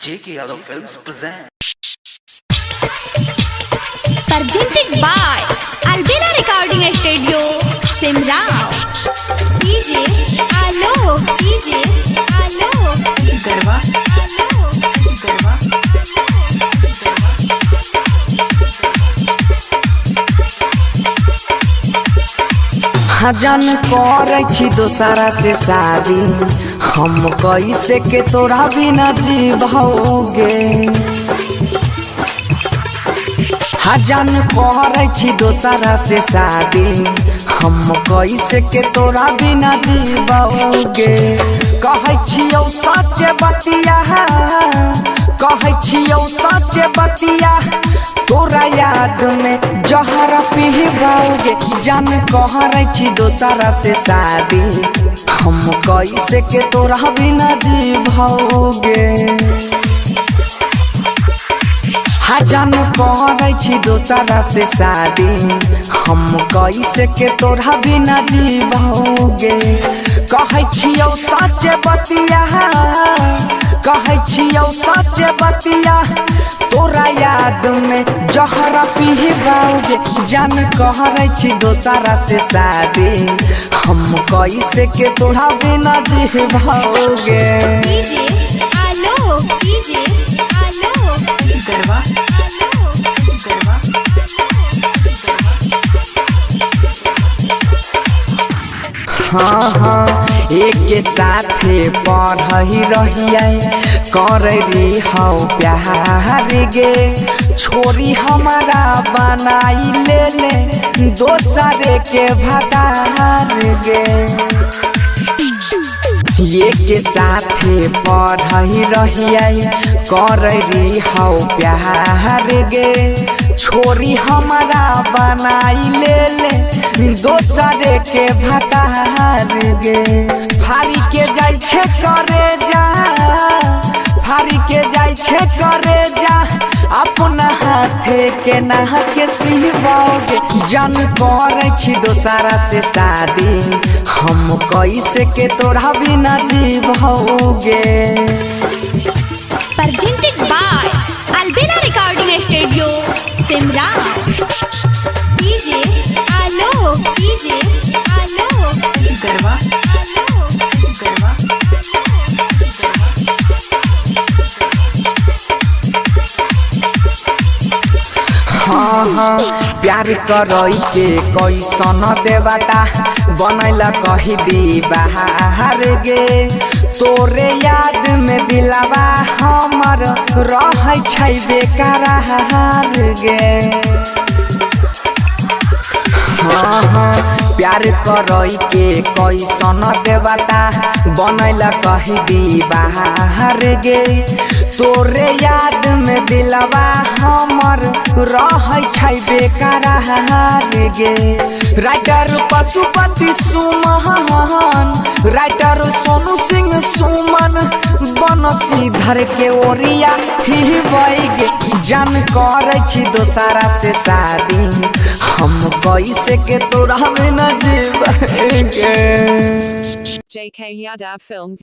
J.K. Yadav Films present. Presented by Albina Recording Studio, Simrao. DJ Alok, DJ Alok, Garwa, Garwa, हजन करे छी दोसरा से शादी हम कैसे के तोरा बिना जीवोगे। हजन करे छी दोसरा से शादी हम कैसे के तोरा बिना जीवोगे। कहै छियौ सच बतिया, कहै छियौ सच बतिया, तोरा याद में जहर पीबोगे। जान कहरै छी दोसरा से शादी हम कैसे के तोरा बिना जीवोगे। हजान कहरै छी दोसरा से शादी हम कैसे के तोरा बिना जीवोगे। कहै छियौ सच बतिया, कहै छियौ सच बतिया, तोरा याद में जहर पीबोगे। जान कहरै छी दोसरा से शादी हम कैसे के तोरा बिना जीवोगे। DJ Alok, DJ Alok, Garwa, Garwa, हाँ हाँ एक साथे पढ़ी रहिए कररी हौ प्यार गे। छोरी हमारा बनाई ले ले दोसरे के भटार गे। एक साथे पढ़ी रहिए कररी हौ प्यार गे। छोरी हमारा बनाई ले ले दोसरे के भटार गे। फारी के जाय छे करे जा, फारी के जाय छे करे जा, अपना हाथे के नह के सिहबोगे। जान करे छी दोसरा से शादी हम कैसे के तोरा बिना जीवोगे। presented by Albina Recording Studio, Simrao. DJ Alok, DJ Alok, Garwa, Garwa, हाँ हाँ प्यार करई के कैसन देवता बनैला कही दी बाहर गे। तोरे याद में दिलवा हमर रहै छै बेकरार गे। हाँ हाँ प्यार करई के कैसन देवता बनैला कही दी बाहर गे। तोरे याद में दिलवा हमर रहै छै बेकरार गे। राइटर पशुपति सुमन, राइटर सोनू सिंह सुमन, बनसीधर के ओरिया हिबैगे। जान करै छी दोसरा से शादी हम कैसे के तोरा बिना जीवोगे। JK Yadav Films